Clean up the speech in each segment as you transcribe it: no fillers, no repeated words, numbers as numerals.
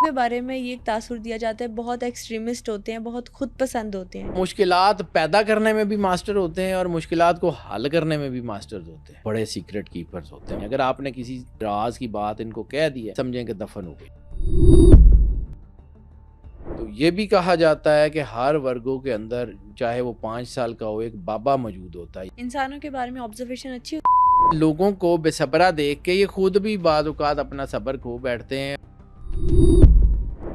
کے بارے میں یہ ایک تاثر دیا جاتا ہے، بہت ایکسٹریمسٹ ہوتے ہیں، بہت خود پسند ہوتے ہیں، مشکلات پیدا کرنے میں بھی ماسٹر ہوتے ہیں اور مشکلات کو حل کرنے میں بھی ماسٹرز ہوتے ہیں، بڑے سیکرٹ کیپرز ہوتے ہیں۔ اگر آپ نے کسی راز کی بات ان کو کہہ دی ہے، سمجھیں کہ دفن ہو گئی۔ تو یہ بھی کہا جاتا ہے کہ ہر ورگوں کے اندر چاہے وہ 5 سال کا ہو، ایک بابا موجود ہوتا ہے۔ انسانوں کے بارے میں آبزرویشن اچھی ہوتی ہے۔ لوگوں کو بے صبرا دیکھ کے یہ خود بھی بعض اوقات اپنا صبر کھو بیٹھتے ہیں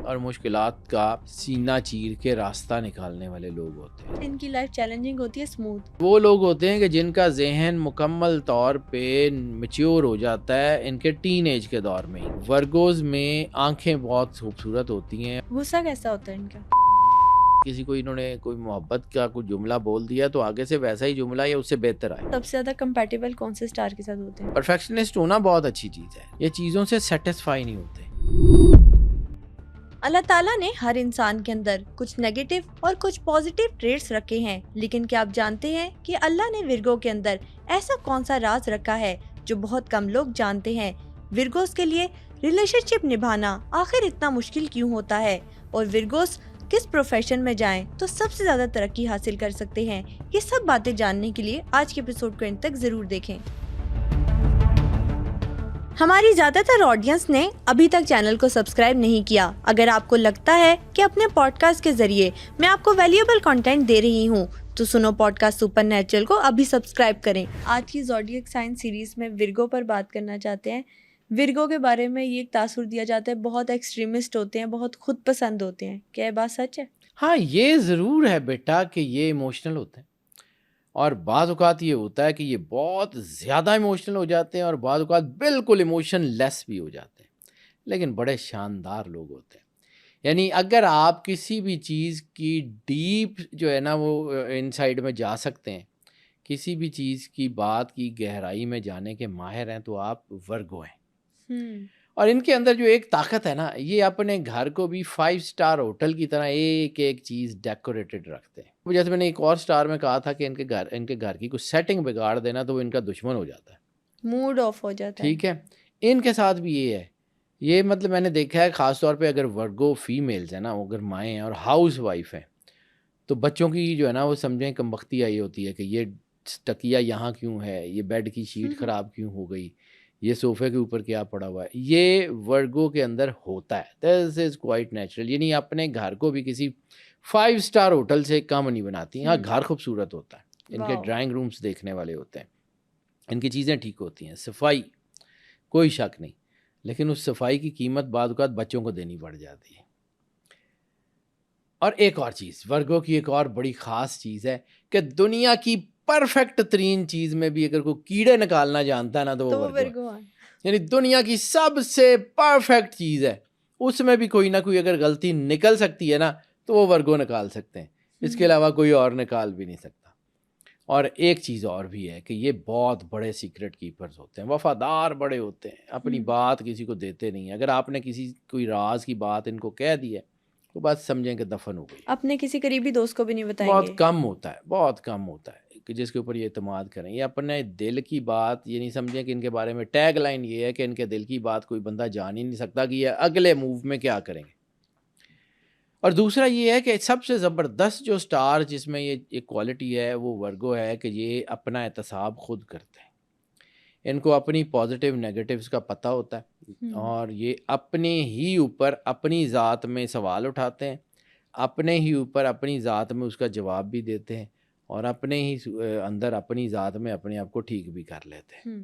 اور مشکلات کا سینہ چیر کے راستہ نکالنے والے لوگ ہوتے ہیں۔ ان کی لائف چیلنجنگ ہوتی ہے، اسموتھ۔ وہ لوگ ہوتے ہیں کہ جن کا ذہن مکمل طور پہ میچیور ہو جاتا ہے ان کے ٹین ایج کے دور میں ہی۔ ورگوز میں آنکھیں بہت خوبصورت ہوتی ہیں۔ غصہ کیسا ہوتا ہے ان کا؟ کسی کو انہوں نے کوئی محبت کا کوئی جملہ بول دیا تو آگے سے ویسا ہی جملہ یا اس سے بہتر آئے۔ سب سے زیادہ کمپیٹیبل کون سے سٹار کے ساتھ ہوتے ہیں؟ پرفیکشنسٹ ہونا بہت اچھی چیز ہے، یہ چیزوں سے سیٹسفائی نہیں ہوتے۔ اللہ تعالیٰ نے ہر انسان کے اندر کچھ نیگیٹو اور کچھ پازیٹیو ٹریٹس رکھے ہیں، لیکن کیا آپ جانتے ہیں کہ اللہ نے ورگو کے اندر ایسا کون سا راز رکھا ہے جو بہت کم لوگ جانتے ہیں؟ ورگوز کے لیے ریلیشن شپ نبھانا آخر اتنا مشکل کیوں ہوتا ہے، اور ورگوز کس پروفیشن میں جائیں تو سب سے زیادہ ترقی حاصل کر سکتے ہیں؟ یہ سب باتیں جاننے کے لیے آج کے ایپیسوڈ کو اینڈ تک ضرور دیکھیں۔ ہماری زیادہ تر آڈینس نے ابھی تک چینل کو سبسکرائب نہیں کیا۔ اگر آپ کو لگتا ہے کہ اپنے پوڈ کاسٹ کے ذریعے میں آپ کو ویلیوبل کنٹینٹ دے رہی ہوں تو سنو پوڈ کاسٹ سپر نیچرل کو ابھی سبسکرائب کریں۔ آج کی زوڈیک سائنس سیریز میں ورگو پر بات کرنا چاہتے ہیں۔ ورگو کے بارے میں یہ ایک تاثر دیا جاتا ہے، بہت ایکسٹریمسٹ ہوتے ہیں، بہت خود پسند ہوتے ہیں۔ کیا یہ بات سچ ہے؟ ہاں، یہ ضرور ہے بیٹا کہ یہ ایموشنل ہوتے ہیں، اور بعض اوقات یہ ہوتا ہے کہ یہ بہت زیادہ ایموشنل ہو جاتے ہیں اور بعض اوقات بالکل ایموشن لیس بھی ہو جاتے ہیں، لیکن بڑے شاندار لوگ ہوتے ہیں۔ یعنی اگر آپ کسی بھی چیز کی ڈیپ جو ہے نا وہ ان سائڈ میں جا سکتے ہیں، کسی بھی چیز کی بات کی گہرائی میں جانے کے ماہر ہیں تو آپ ورگو ہیں۔ اور ان کے اندر جو ایک طاقت ہے نا، یہ اپنے گھر کو بھی 5 سٹار ہوٹل کی طرح ایک ایک چیز ڈیکوریٹڈ رکھتے ہیں۔ جیسے میں نے ایک اور سٹار میں کہا تھا کہ ان کے گھر کی کوئی سیٹنگ بگاڑ دینا تو وہ ان کا دشمن ہو جاتا ہے، موڈ آف ہو جاتا ہے۔ ٹھیک ہے، ان کے ساتھ بھی یہ ہے۔ یہ مطلب میں نے دیکھا ہے خاص طور پہ اگر ورگو فیمیلز ہیں نا، اگر مائیں ہیں اور ہاؤس وائف ہیں، تو بچوں کی جو ہے نا وہ سمجھیں کمبختی آئی ہوتی ہے کہ یہ تکیہ یہاں کیوں ہے، یہ بیڈ کی شیٹ خراب کیوں ہو گئی، یہ صوفے کے اوپر کیا پڑا ہوا ہے۔ یہ ورگو کے اندر ہوتا ہے۔ دس از کوائٹ نیچرل۔ یعنی اپنے گھر کو بھی کسی 5 سٹار ہوٹل سے کم نہیں بناتی۔ ہاں، گھر خوبصورت ہوتا ہے، ان کے ڈرائنگ رومز دیکھنے والے ہوتے ہیں، ان کی چیزیں ٹھیک ہوتی ہیں، صفائی کوئی شک نہیں، لیکن اس صفائی کی قیمت بعض اوقات بچوں کو دینی پڑ جاتی ہے۔ اور ایک اور چیز، ورگو کی ایک اور بڑی خاص چیز ہے کہ دنیا کی پرفیکٹ ترین چیز میں بھی اگر کوئی کیڑے نکالنا جانتا ہے نا تو وہ ورگو ہے۔ یعنی دنیا کی سب سے پرفیکٹ چیز ہے، اس میں بھی کوئی نہ کوئی اگر غلطی نکل سکتی ہے نا تو وہ ورگو نکال سکتے ہیں، اس کے علاوہ کوئی اور نکال بھی نہیں سکتا۔ اور ایک چیز اور بھی ہے کہ یہ بہت بڑے سیکرٹ کیپرز ہوتے ہیں، وفادار بڑے ہوتے ہیں، اپنی بات کسی کو دیتے نہیں ہیں۔ اگر آپ نے کسی کوئی راز کی بات ان کو کہہ دی ہے تو بس سمجھیں کہ دفن ہو گئی۔ اپنے کسی قریبی دوست کو بھی نہیں بتائیں گے؟ بہت کم ہوتا ہے، بہت کم ہوتا ہے کہ جس کے اوپر یہ اعتماد کریں۔ یہ اپنے دل کی بات یہ نہیں سمجھیں کہ ان کے بارے میں ٹیگ لائن یہ ہے کہ ان کے دل کی بات کوئی بندہ جان ہی نہیں سکتا کہ یہ اگلے موو میں کیا کریں گے۔ اور دوسرا یہ ہے کہ سب سے زبردست جو سٹار جس میں یہ ایک کوالٹی ہے وہ ورگو ہے کہ یہ اپنا احتساب خود کرتے ہیں۔ ان کو اپنی پازیٹیو نیگیٹیوز کا پتہ ہوتا ہے، اور یہ اپنے ہی اوپر اپنی ذات میں سوال اٹھاتے ہیں، اپنے ہی اوپر اپنی ذات میں اس کا جواب بھی دیتے ہیں، اور اپنے ہی اندر اپنی ذات میں اپنے آپ کو ٹھیک بھی کر لیتے ہیں۔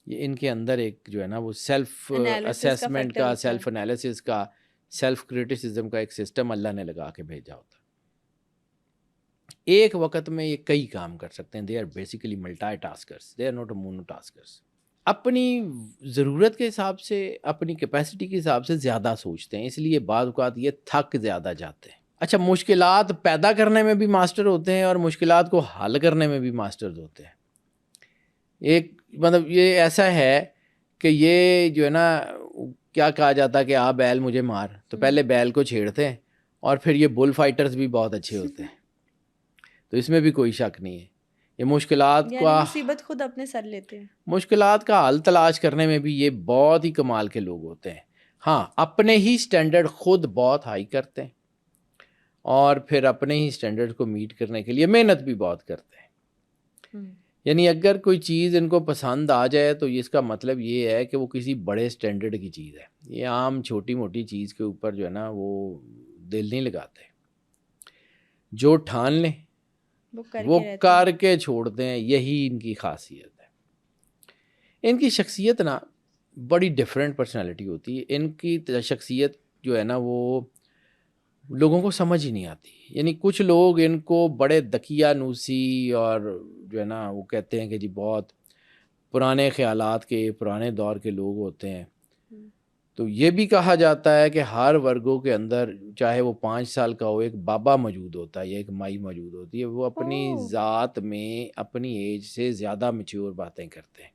یہ ان کے اندر ایک جو ہے نا وہ سیلف اسیسمنٹ کا، سیلف انالیسس کا، سیلف کرٹیسزم کا ایک سسٹم اللہ نے لگا کے بھیجا ہوتا ہے۔ ایک وقت میں یہ کئی کام کر سکتے ہیں۔ They are basically multitaskers, they are not monotaskers. اپنی ضرورت کے حساب سے، اپنی کیپیسٹی کے حساب سے زیادہ سوچتے ہیں، اس لیے بعض اوقات یہ تھک زیادہ جاتے ہیں۔ اچھا، مشکلات پیدا کرنے میں بھی ماسٹر ہوتے ہیں اور مشکلات کو حل کرنے میں بھی ماسٹرز ہوتے ہیں۔ ایک مطلب یہ ایسا ہے کہ یہ جو ہے نا کیا کہا جاتا ہے کہ آپ بیل مجھے مار، تو پہلے بیل کو چھیڑتے ہیں اور پھر یہ بل فائٹرز بھی بہت اچھے ہوتے ہیں، تو اس میں بھی کوئی شک نہیں ہے۔ یہ مشکلات کا مصیبت خود اپنے سر لیتے ہیں۔ مشکلات کا حل تلاش کرنے میں بھی یہ بہت ہی کمال کے لوگ ہوتے ہیں۔ ہاں اپنے ہی سٹینڈرڈ خود بہت ہائی کرتے ہیں اور پھر اپنے ہی سٹینڈرڈ کو میٹ کرنے کے لیے محنت بھی بہت کرتے ہیں. یعنی اگر کوئی چیز ان کو پسند آ جائے تو اس کا مطلب یہ ہے کہ وہ کسی بڑے سٹینڈرڈ کی چیز ہے. یہ عام چھوٹی موٹی چیز کے اوپر جو ہے نا وہ دل نہیں لگاتے. جو ٹھان لیں وہ کر کے چھوڑ دیں, یہی ان کی خاصیت ہے. ان کی شخصیت نا بڑی ڈیفرنٹ پرسنالٹی ہوتی ہے. ان کی شخصیت جو ہے نا وہ لوگوں کو سمجھ ہی نہیں آتی. یعنی کچھ لوگ ان کو بڑے دقیانوسی اور جو ہے نا وہ کہتے ہیں کہ جی بہت پرانے خیالات کے, پرانے دور کے لوگ ہوتے ہیں. تو یہ بھی کہا جاتا ہے کہ ہر ورگوں کے اندر چاہے وہ 5 سال کا ہو ایک بابا موجود ہوتا ہے یا ایک مائی موجود ہوتی ہے. وہ اپنی ذات میں اپنی ایج سے زیادہ میچور باتیں کرتے ہیں.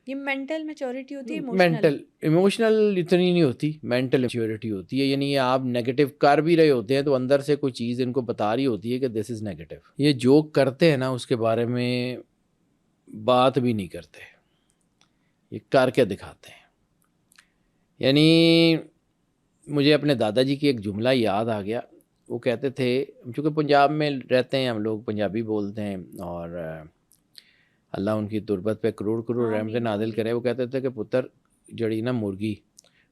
یہ مینٹل میچورٹی ہوتی ہے, ایموشنل اتنی نہیں ہوتی, مینٹل میچورٹی ہوتی ہے. یعنی آپ نیگیٹو کر بھی رہے ہوتے ہیں تو اندر سے کوئی چیز ان کو بتا رہی ہوتی ہے کہ دس از نیگیٹو. یہ جو کرتے ہیں نا اس کے بارے میں بات بھی نہیں کرتے, یہ کر کے دکھاتے ہیں. یعنی مجھے اپنے دادا جی کی ایک جملہ یاد آ گیا. وہ کہتے تھے, چونکہ پنجاب میں رہتے ہیں ہم لوگ, پنجابی بولتے ہیں اور اللہ ان کی تربت پہ کروڑ کروڑ رحمت نازل کرے. وہ کہتے تھے کہ پتر جڑی نا مرغی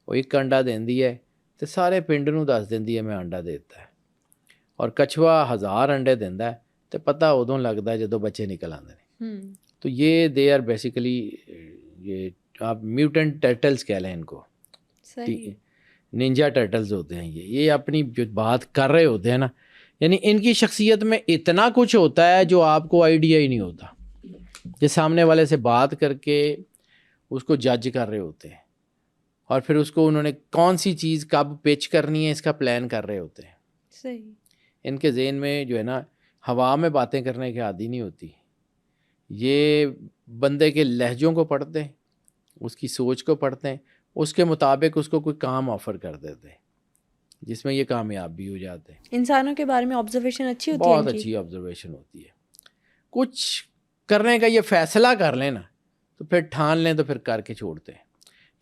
وہ ایک انڈا دیندی ہے تو سارے پنڈ نوں دس دیندی ہے میں انڈا دیتا ہے, اور کچھوا 1000 انڈے دیندا ہے تو پتہ ادوں لگتا ہے جدوں بچے نکل آتے ہیں. تو یہ دے آر بیسیکلی, یہ آپ میوٹنٹ ٹرٹلز کہہ لیں ان کو, نینجا ٹرٹلز ہوتے ہیں. یہ اپنی جو بات کر رہے ہوتے ہیں نا, یعنی ان کی شخصیت میں اتنا کچھ ہوتا ہے جو آپ کو آئیڈیا ہی نہیں ہوتا. یہ سامنے والے سے بات کر کے اس کو جج کر رہے ہوتے ہیں اور پھر اس کو انہوں نے کون سی چیز کب پیچ کرنی ہے اس کا پلان کر رہے ہوتے ہیں. صحیح. ان کے ذہن میں جو ہے نا ہوا میں باتیں کرنے کے عادی نہیں ہوتی. یہ بندے کے لہجوں کو پڑھتے ہیں, اس کی سوچ کو پڑھتے ہیں, اس کے مطابق اس کو کوئی کام آفر کر دیتے ہیں جس میں یہ کامیاب بھی ہو جاتے ہیں. انسانوں کے بارے میں آبزرویشن اچھی ہوتی ہے, بہت اچھی آبزرویشن ہوتی ہے. کچھ کرنے کا یہ فیصلہ کر لیں نا تو پھر ٹھان لیں تو پھر کر کے چھوڑتے ہیں.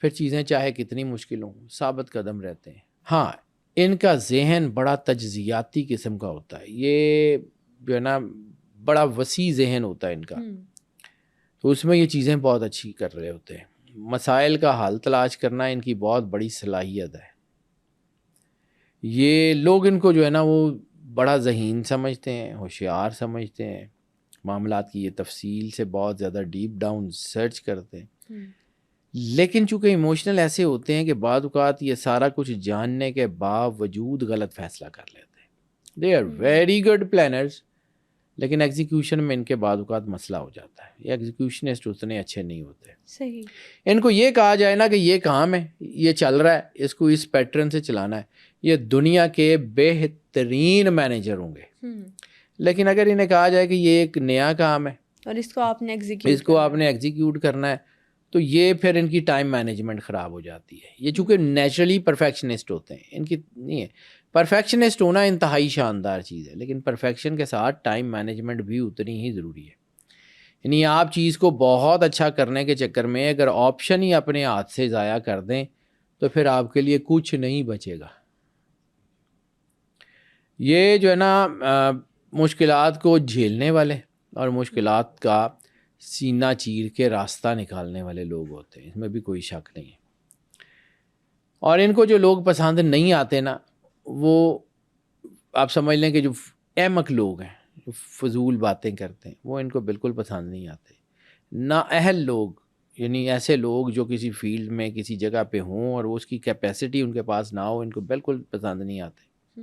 پھر چیزیں چاہے کتنی مشکل ہوں ثابت قدم رہتے ہیں. ہاں ان کا ذہن بڑا تجزیاتی قسم کا ہوتا ہے. یہ جو ہے نا بڑا وسیع ذہن ہوتا ہے ان کا, تو اس میں یہ چیزیں بہت اچھی کر رہے ہوتے ہیں. مسائل کا حل تلاش کرنا ان کی بہت بڑی صلاحیت ہے. یہ لوگ ان کو جو ہے نا وہ بڑا ذہین سمجھتے ہیں, ہوشیار سمجھتے ہیں, معاملات کی یہ تفصیل سے بہت زیادہ ڈیپ ڈاؤن سرچ کرتے ہیں. لیکن چونکہ ایموشنل ایسے ہوتے ہیں کہ بعض اوقات یہ سارا کچھ جاننے کے باوجود غلط فیصلہ کر لیتے ہیں. They are very good planners, لیکن ایگزیکیوشن میں ان کے بعض اوقات مسئلہ ہو جاتا ہے. یہ ایگزیکیوشنسٹ اتنے اچھے نہیں ہوتے. صحیح. ان کو یہ کہا جائے نا کہ یہ کام ہے, یہ چل رہا ہے, اس کو اس پیٹرن سے چلانا ہے, یہ دنیا کے بہترین مینیجر ہوں گے. لیکن اگر انہیں کہا جائے کہ یہ ایک نیا کام ہے اور اس کو آپ نے ایگزیکیوٹ کرنا ہے تو یہ پھر ان کی ٹائم مینجمنٹ خراب ہو جاتی ہے. یہ چونکہ نیچرلی پرفیکشنسٹ ہوتے ہیں, ان کی نہیں ہے. پرفیکشنسٹ ہونا انتہائی شاندار چیز ہے, لیکن پرفیکشن کے ساتھ ٹائم مینجمنٹ بھی اتنی ہی ضروری ہے. یعنی آپ چیز کو بہت اچھا کرنے کے چکر میں اگر آپشن ہی اپنے ہاتھ سے ضائع کر دیں تو پھر آپ کے لیے کچھ نہیں بچے گا. یہ جو ہے نا مشکلات کو جھیلنے والے اور مشکلات کا سینہ چیر کے راستہ نکالنے والے لوگ ہوتے ہیں, اس میں بھی کوئی شک نہیں ہے. اور ان کو جو لوگ پسند نہیں آتے نا, وہ آپ سمجھ لیں کہ جو احمق لوگ ہیں, جو فضول باتیں کرتے ہیں, وہ ان کو بالکل پسند نہیں آتے. نااہل لوگ, یعنی ایسے لوگ جو کسی فیلڈ میں کسی جگہ پہ ہوں اور وہ اس کی کیپیسٹی ان کے پاس نہ ہو, ان کو بالکل پسند نہیں آتے.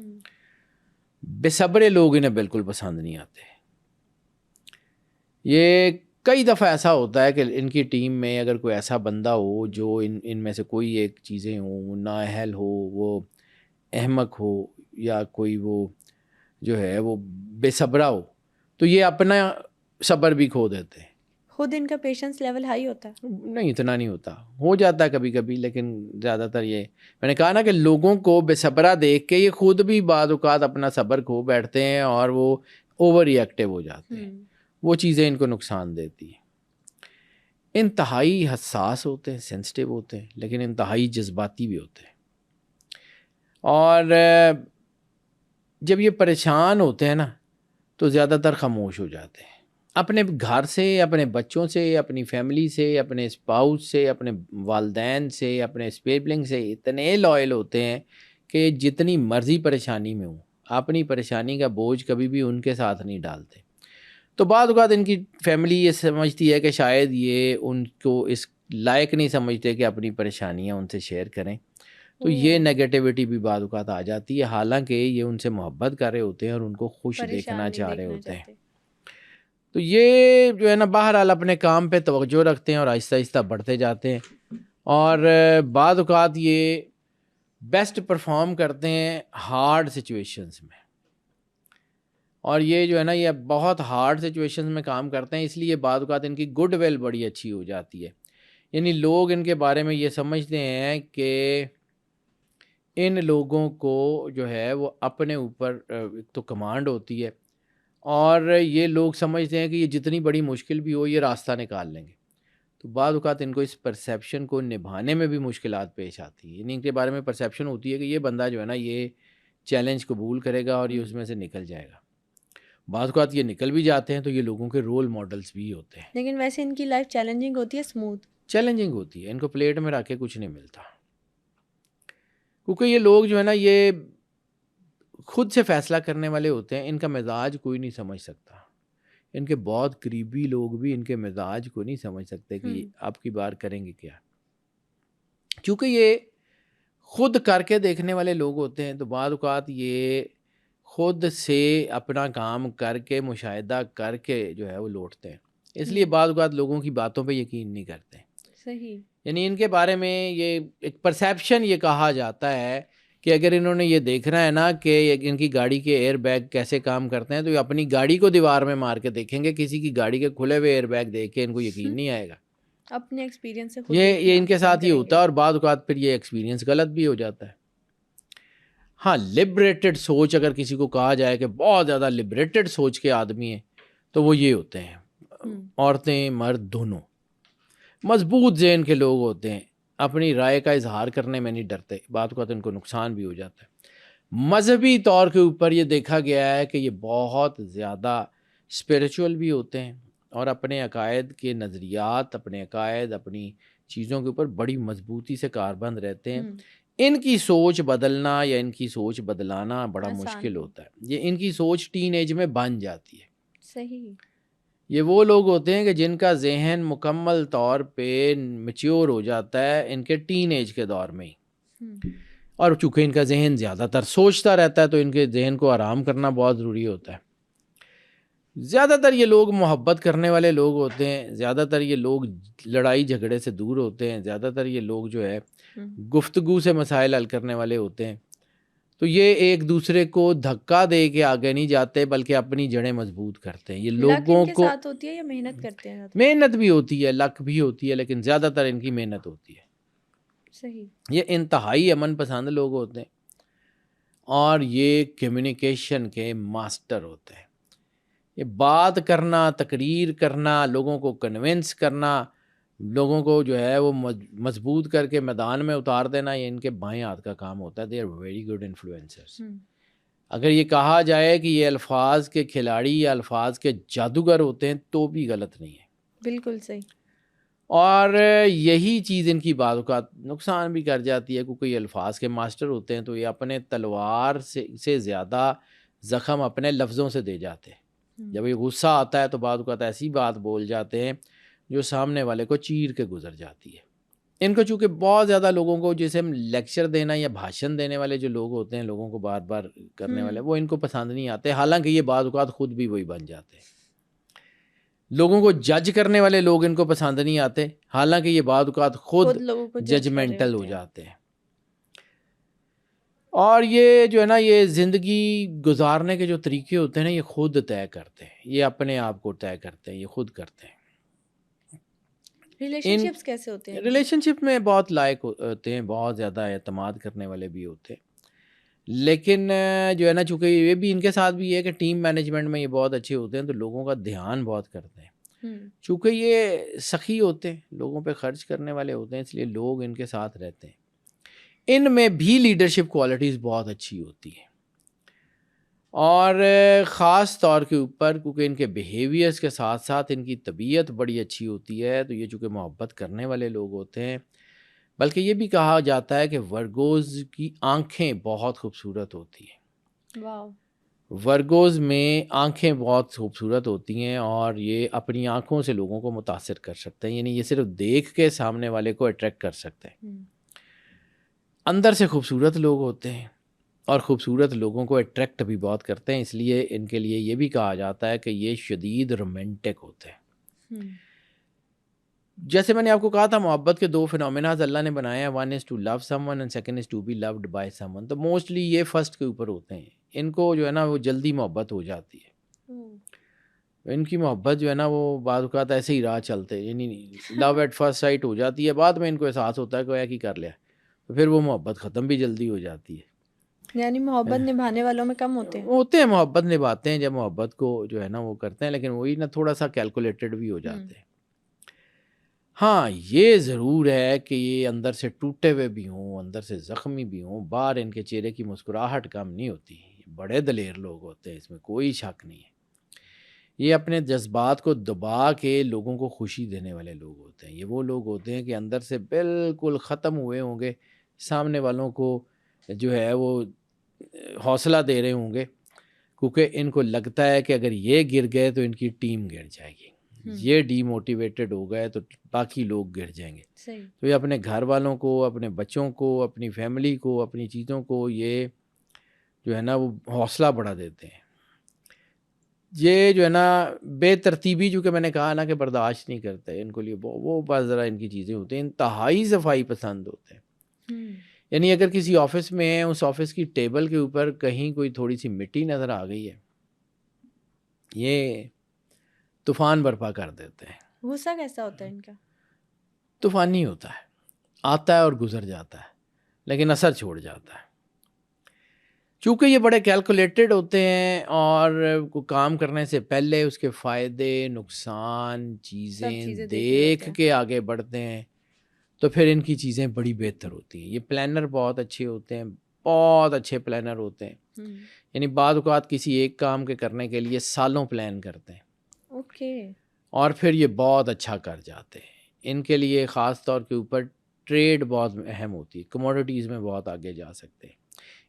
بے صبرے لوگ انہیں بالکل پسند نہیں آتے. یہ کئی دفعہ ایسا ہوتا ہے کہ ان کی ٹیم میں اگر کوئی ایسا بندہ ہو جو ان میں سے کوئی ایک چیزیں ہوں, نااہل ہو, وہ احمق ہو, یا کوئی وہ جو ہے وہ بے صبرا ہو, تو یہ اپنا صبر بھی کھو دیتے ہیں. خود ان کا پیشنس لیول ہائی ہوتا ہے؟ نہیں, اتنا نہیں ہوتا, ہو جاتا ہے کبھی کبھی, لیکن زیادہ تر یہ میں نے کہا نا کہ لوگوں کو بے صبرا دیکھ کے یہ خود بھی بعض اوقات اپنا صبر کھو بیٹھتے ہیں اور وہ اوور ری ایکٹیو ہو جاتے ہیں. وہ چیزیں ان کو نقصان دیتی ہیں. انتہائی حساس ہوتے ہیں، سینسٹیو ہوتے ہیں، لیکن انتہائی جذباتی بھی ہوتے ہیں. اور جب یہ پریشان ہوتے ہیں نا تو زیادہ تر خاموش ہو جاتے ہیں، اپنے گھر سے، اپنے بچوں سے، اپنی فیملی سے، اپنے اسپاؤس سے، اپنے والدین سے، اپنے سپیبلنگ سے اتنے لائل ہوتے ہیں کہ جتنی مرضی پریشانی میں ہوں اپنی پریشانی کا بوجھ کبھی بھی ان کے ساتھ نہیں ڈالتے. تو بعض اوقات ان کی فیملی یہ سمجھتی ہے کہ شاید یہ ان کو اس لائق نہیں سمجھتے کہ اپنی پریشانیاں ان سے شیئر کریں، تو یہ نیگیٹیوٹی بھی بعض اوقات آ جاتی ہے، حالانکہ یہ ان سے محبت کر رہے ہوتے ہیں اور ان کو خوش دیکھنا پریشان نہیں چاہ رہے دیکھنا ہوتے ہیں. چاہتے. تو یہ جو ہے نا بہرحال اپنے کام پہ توجہ رکھتے ہیں اور آہستہ آہستہ بڑھتے جاتے ہیں، اور بعض اوقات یہ بیسٹ پرفارم کرتے ہیں ہارڈ سچویشنز میں. اور یہ جو ہے نا یہ بہت ہارڈ سچویشنز میں کام کرتے ہیں، اس لیے بعض اوقات ان کی گڈ ول بڑی اچھی ہو جاتی ہے. یعنی لوگ ان کے بارے میں یہ سمجھتے ہیں کہ ان لوگوں کو جو ہے وہ اپنے اوپر ایک تو کمانڈ ہوتی ہے، اور یہ لوگ سمجھتے ہیں کہ یہ جتنی بڑی مشکل بھی ہو یہ راستہ نکال لیں گے. تو بعض اوقات ان کو اس پرسیپشن کو نبھانے میں بھی مشکلات پیش آتی ہیں. یعنی ان کے بارے میں پرسیپشن ہوتی ہے کہ یہ بندہ جو ہے نا یہ چیلنج قبول کرے گا اور یہ اس میں سے نکل جائے گا. بعض اوقات یہ نکل بھی جاتے ہیں تو یہ لوگوں کے رول ماڈلز بھی ہوتے ہیں. لیکن ویسے ان کی لائف چیلنجنگ ہوتی ہے اسموتھ؟ چیلنجنگ ہوتی ہے، ان کو پلیٹ میں رکھ کے کچھ نہیں ملتا، کیونکہ یہ لوگ جو ہے نا یہ خود سے فیصلہ کرنے والے ہوتے ہیں. ان کا مزاج کوئی نہیں سمجھ سکتا، ان کے بہت قریبی لوگ بھی ان کے مزاج کو نہیں سمجھ سکتے کہ آپ کی بار کریں گے کیا، کیونکہ یہ خود کر کے دیکھنے والے لوگ ہوتے ہیں. تو بعض اوقات یہ خود سے اپنا کام کر کے مشاہدہ کر کے جو ہے وہ لوٹتے ہیں، اس لیے بعض اوقات لوگوں کی باتوں پہ یقین نہیں کرتے. صحیح. یعنی ان کے بارے میں یہ ایک پرسیپشن یہ کہا جاتا ہے کہ اگر انہوں نے یہ دیکھنا ہے نا کہ ان کی گاڑی کے ایئر بیگ کیسے کام کرتے ہیں تو یہ اپنی گاڑی کو دیوار میں مار کے دیکھیں گے. کسی کی گاڑی کے کھلے ہوئے ایئر بیگ دیکھ کے ان کو یقین نہیں آئے گا. اپنے ایکسپیرینس سے خود یہ ان دیکھنا کے پسند ساتھ یہ کریں ہوتا گے. ہے، اور بعض اوقات پھر یہ ایکسپیرینس غلط بھی ہو جاتا ہے. ہاں، لبریٹڈ سوچ اگر کسی کو کہا جائے کہ بہت زیادہ لبریٹڈ سوچ کے آدمی ہیں تو وہ یہ ہوتے ہیں، عورتیں مرد دونوں مضبوط ذہن کے لوگ ہوتے ہیں، اپنی رائے کا اظہار کرنے میں نہیں ڈرتے. بعض اوقات ان کو نقصان بھی ہو جاتا ہے. مذہبی طور کے اوپر یہ دیکھا گیا ہے کہ یہ بہت زیادہ اسپریچول بھی ہوتے ہیں اور اپنے عقائد کے نظریات، اپنے عقائد، اپنی چیزوں کے اوپر بڑی مضبوطی سے کاربند رہتے ہیں. ان کی سوچ بدلنا یا ان کی سوچ بدلانا بڑا مشکل ہوتا ہے. یہ ان کی سوچ ٹین ایج میں بن جاتی ہے. صحیح. یہ وہ لوگ ہوتے ہیں کہ جن کا ذہن مکمل طور پہ میچیور ہو جاتا ہے ان کے ٹین ایج کے دور میں ہی، اور چونکہ ان کا ذہن زیادہ تر سوچتا رہتا ہے تو ان کے ذہن کو آرام کرنا بہت ضروری ہوتا ہے. زیادہ تر یہ لوگ محبت کرنے والے لوگ ہوتے ہیں، زیادہ تر یہ لوگ لڑائی جھگڑے سے دور ہوتے ہیں، زیادہ تر یہ لوگ جو ہے گفتگو سے مسائل حل کرنے والے ہوتے ہیں. تو یہ ایک دوسرے کو دھکا دے کے آگے نہیں جاتے بلکہ اپنی جڑیں مضبوط کرتے ہیں. یہ لک ان لوگوں کے کو ساتھ ہوتی ہے یا محنت کرتے ہیں؟ محنت بھی ہوتی ہے، لک بھی ہوتی ہے، لیکن زیادہ تر ان کی محنت ہوتی ہے. صحیح. یہ انتہائی امن پسند لوگ ہوتے ہیں اور یہ کمیونیکیشن کے ماسٹر ہوتے ہیں. یہ بات کرنا، تقریر کرنا، لوگوں کو کنونس کرنا، لوگوں کو جو ہے وہ مضبوط کر کے میدان میں اتار دینا، یہ ان کے بائیں ہاتھ کا کام ہوتا ہے. They are very good influencers. اگر یہ کہا جائے کہ یہ الفاظ کے کھلاڑی یا الفاظ کے جادوگر ہوتے ہیں تو بھی غلط نہیں ہے. بالکل صحیح. اور یہی چیز ان کی بعض اوقات نقصان بھی کر جاتی ہے، کیونکہ یہ الفاظ کے ماسٹر ہوتے ہیں تو یہ اپنے تلوار سے زیادہ زخم اپنے لفظوں سے دے جاتے ہیں. جب یہ غصہ آتا ہے تو بعض اوقات ایسی بات بول جاتے ہیں جو سامنے والے کو چیر کے گزر جاتی ہے. ان کو چونکہ بہت زیادہ لوگوں کو جیسے ہم لیکچر دینا یا بھاشن دینے والے جو لوگ ہوتے ہیں، لوگوں کو بار بار کرنے والے، وہ ان کو پسند نہیں آتے. حالانکہ یہ بعض اوقات خود بھی وہی بن جاتے ہیں. لوگوں کو جج کرنے والے لوگ ان کو پسند نہیں آتے، حالانکہ یہ بعض اوقات خود ججمنٹل ہو جاتے ہیں. اور یہ جو ہے نا یہ زندگی گزارنے کے جو طریقے ہوتے ہیں نا یہ خود طے کرتے ہیں، یہ اپنے آپ کو طے کرتے ہیں، یہ خود کرتے ہیں. ریلیشن شپس کیسے ہوتے ہیں؟ ریلیشن شپ میں بہت لائق ہوتے ہیں، بہت زیادہ اعتماد کرنے والے بھی ہوتے ہیں. لیکن جو ہے نا چونکہ یہ بھی ان کے ساتھ بھی ہے کہ ٹیم مینجمنٹ میں یہ بہت اچھے ہوتے ہیں تو لوگوں کا دھیان بہت کرتے ہیں. چونکہ یہ سخی ہوتے ہیں، لوگوں پہ خرچ کرنے والے ہوتے ہیں، اس لیے لوگ ان کے ساتھ رہتے ہیں. ان میں بھی لیڈرشپ کوالٹیز بہت اچھی ہوتی ہیں، اور خاص طور کے اوپر کیونکہ ان کے بیہیویئرس کے ساتھ ساتھ ان کی طبیعت بڑی اچھی ہوتی ہے، تو یہ چونکہ محبت کرنے والے لوگ ہوتے ہیں. بلکہ یہ بھی کہا جاتا ہے کہ ورگوز کی آنکھیں بہت خوبصورت ہوتی ہیں. واو. ورگوز میں آنکھیں بہت خوبصورت ہوتی ہیں، اور یہ اپنی آنکھوں سے لوگوں کو متاثر کر سکتے ہیں، یعنی یہ صرف دیکھ کے سامنے والے کو اٹریکٹ کر سکتے ہیں. اندر سے خوبصورت لوگ ہوتے ہیں، اور خوبصورت لوگوں کو اٹریکٹ بھی بہت کرتے ہیں، اس لیے ان کے لیے یہ بھی کہا جاتا ہے کہ یہ شدید رومانٹک ہوتے ہیں. جیسے میں نے آپ کو کہا تھا، محبت کے دو فنومیناز اللہ نے بنائے ہیں، one is to love someone and second is to be loved by someone. تو موسٹلی یہ فرسٹ کے اوپر ہوتے ہیں، ان کو جو ہے نا وہ جلدی محبت ہو جاتی ہے. ان کی محبت جو ہے نا وہ بعض اوقات ایسے ہی راہ چلتے ہیں، یعنی لو ایٹ فرسٹ سائٹ ہو جاتی ہے، بعد میں ان کو احساس ہوتا ہے کہ ایک ہی کر لیا، تو پھر وہ محبت ختم بھی جلدی ہو جاتی ہے. یعنی محبت نبھانے والوں میں کم ہوتے ہیں، محبت نبھاتے ہیں جب محبت کو جو ہے نا وہ کرتے ہیں، لیکن وہی نا تھوڑا سا کیلکولیٹڈ بھی ہو جاتے ہیں. ہاں یہ ضرور ہے کہ یہ اندر سے ٹوٹے ہوئے بھی ہوں، اندر سے زخمی بھی ہوں، باہر ان کے چہرے کی مسکراہٹ کم نہیں ہوتی. بڑے دلیر لوگ ہوتے ہیں، اس میں کوئی شک نہیں ہے. یہ اپنے جذبات کو دبا کے لوگوں کو خوشی دینے والے لوگ ہوتے ہیں. یہ وہ لوگ ہوتے ہیں کہ اندر سے بالکل ختم ہوئے ہوں گے، سامنے والوں کو جو ہے وہ حوصلہ دے رہے ہوں گے، کیونکہ ان کو لگتا ہے کہ اگر یہ گر گئے تو ان کی ٹیم گر جائے گی، یہ ڈی موٹیویٹڈ ہو گئے تو باقی لوگ گر جائیں گے. تو یہ اپنے گھر والوں کو، اپنے بچوں کو، اپنی فیملی کو، اپنی چیزوں کو یہ جو ہے نا وہ حوصلہ بڑھا دیتے ہیں. یہ جو ہے نا بے ترتیبی، جو کہ میں نے کہا نا کہ برداشت نہیں کرتے، ان کو لیے وہ بس ذرا ان کی چیزیں ہوتی ہیں. انتہائی صفائی پسند ہوتے ہیں. یعنی اگر کسی آفس میں ہیں، اس آفس کی ٹیبل کے اوپر کہیں کوئی تھوڑی سی مٹی نظر آ گئی ہے، یہ طوفان برپا کر دیتے ہیں. غصہ کیسا ہوتا ہے ان کا؟ طوفانی ہوتا ہے، آتا ہے اور گزر جاتا ہے، لیکن اثر چھوڑ جاتا ہے. چونکہ یہ بڑے کیلکولیٹڈ ہوتے ہیں، اور کام کرنے سے پہلے اس کے فائدے نقصان چیزیں دیکھ کے آگے بڑھتے ہیں، تو پھر ان کی چیزیں بڑی بہتر ہوتی ہیں. یہ پلانر بہت اچھے ہوتے ہیں، بہت اچھے پلانر ہوتے ہیں. یعنی بعض اوقات کسی ایک کام کے کرنے کے لیے سالوں پلان کرتے ہیں، اور پھر یہ بہت اچھا کر جاتے ہیں. ان کے لیے خاص طور کے اوپر ٹریڈ بہت اہم ہوتی ہے. کموڈیٹیز میں بہت آگے جا سکتے ہیں،